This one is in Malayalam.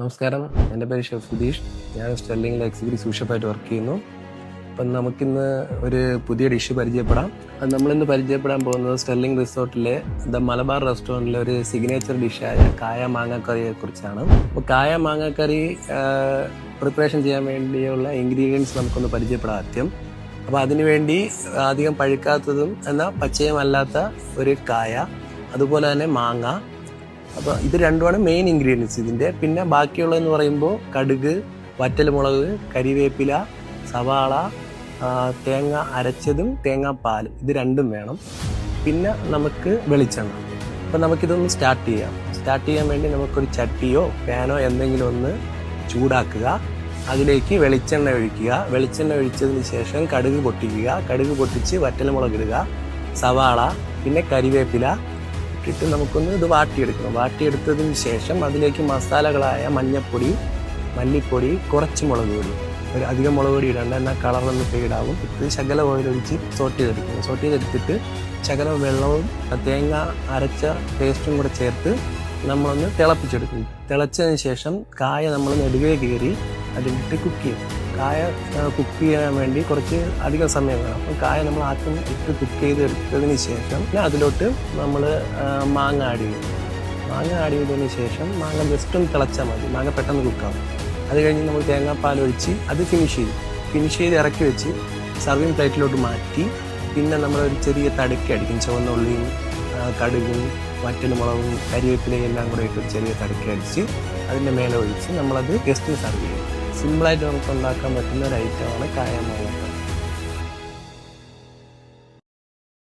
നമസ്കാരം, എൻ്റെ പേര് ഷെഫ് സുധീഷ്. ഞാൻ സ്റ്റെർലിംഗിൽ എക്സിക്യൂട്ടീവ് സൂസ് ഷെഫായിട്ട് വർക്ക് ചെയ്യുന്നു. അപ്പം നമുക്കിന്ന് ഒരു പുതിയ ഡിഷ് പരിചയപ്പെടാം. അത് നമ്മളിന്ന് പരിചയപ്പെടാൻ പോകുന്നത് സ്റ്റെർലിംഗ് റിസോർട്ടിലെ ദ മലബാർ റെസ്റ്റോറൻറ്റിലെ ഒരു സിഗ്നേച്ചർ ഡിഷായ കായ മാങ്ങാക്കറിയെ കുറിച്ചാണ്. അപ്പോൾ കായ മാങ്ങാക്കറി പ്രിപ്പറേഷൻ ചെയ്യാൻ വേണ്ടിയുള്ള ഇൻഗ്രീഡിയൻസ് നമുക്കൊന്ന് പരിചയപ്പെടാം ആദ്യം. അപ്പോൾ അതിനുവേണ്ടി അധികം പഴുക്കാത്തതും എന്നാൽ പച്ചയുമല്ലാത്ത ഒരു കായ, അതുപോലെ തന്നെ മാങ്ങ. അപ്പോൾ ഇത് രണ്ടുമാണ് മെയിൻ ഇൻഗ്രീഡിയൻസ് ഇതിൻ്റെ. പിന്നെ ബാക്കിയുള്ളതെന്ന് പറയുമ്പോൾ കടുക്, വറ്റൽമുളക്, കരിവേപ്പില, സവാള, തേങ്ങ അരച്ചതും തേങ്ങാപ്പാൽ, ഇത് രണ്ടും വേണം. പിന്നെ നമുക്ക് വെളിച്ചെണ്ണ. അപ്പോൾ നമുക്കിതൊന്ന് സ്റ്റാർട്ട് ചെയ്യാൻ വേണ്ടി നമുക്കൊരു ചട്ടിയോ പാനോ എന്തെങ്കിലും ഒന്ന് ചൂടാക്കുക. അതിലേക്ക് വെളിച്ചെണ്ണ ഒഴിക്കുക. വെളിച്ചെണ്ണ ഒഴിച്ചതിന് ശേഷം കടുക് പൊട്ടിക്കുക. കടുക് പൊട്ടിച്ച് വറ്റൽമുളക് ഇടുക, സവാള, പിന്നെ കരിവേപ്പില ഇട്ടിട്ട് നമുക്കൊന്ന് ഇത് വാട്ടിയെടുക്കണം. വാട്ടിയെടുത്തതിന് ശേഷം അതിലേക്ക് മസാലകളായ മഞ്ഞൾപ്പൊടി, മല്ലിപ്പൊടി, കുറച്ച് മുളക് പൊടി, ഒരു അധികം മുളക് പൊടി ഇടേണ്ട, എന്നാൽ കളറൊന്ന് ഫെയ്ഡാവും. ഇത് ശകല ഓയിലൊഴിച്ച് സോട്ട് ചെയ്തെടുത്തിട്ട് ശകല വെള്ളവും തേങ്ങ അരച്ച പേസ്റ്റും കൂടെ ചേർത്ത് നമ്മളൊന്ന് തിളപ്പിച്ചെടുക്കും. തിളച്ചതിന് ശേഷം കായ നമ്മൾ നെടുകെ കീറി അതിലിട്ട് കുക്ക് ചെയ്യും. കായ കുക്ക് ചെയ്യാൻ വേണ്ടി കുറച്ച് അധികം സമയം വേണം. അപ്പം കായ നമ്മൾ ആദ്യം ഇട്ട് കുക്ക് ചെയ്തെടുത്തതിന് ശേഷം പിന്നെ അതിലോട്ട് നമ്മൾ മാങ്ങ ആഡ് ചെയ്യും. മാങ്ങ ആഡ് ചെയ്തതിന് ശേഷം മാങ്ങ ജസ്റ്റ് ഒന്ന് തിളച്ചാൽ മതി, മാങ്ങ പെട്ടെന്ന് കുക്കാവും. അത് കഴിഞ്ഞ് നമ്മൾ തേങ്ങാപ്പാൽ ഒഴിച്ച് അത് ഫിനിഷ് ചെയ്ത് ഇറക്കി വെച്ച് സർവിങ് പ്ലേറ്റിലോട്ട് മാറ്റി പിന്നെ നമ്മളൊരു ചെറിയ തടുക്കി അടിക്കും. ചുവന്ന ഉള്ളിയും കടുകും വറ്റൽമുളകും കരിവേപ്പിലയും എല്ലാം കൂടെ ഇട്ട് ചെറിയ തടുക്കി അടിച്ച് അതിൻ്റെ മേലെ ഒഴിച്ച് നമ്മളത് ഗസ്റ്റിന് സർവ് ചെയ്യും. സിമ്പിളായിട്ട് നമുക്ക് ഉണ്ടാക്കാൻ പറ്റുന്ന ഒരു ഐറ്റമാണ് കായ മാങ്ങ.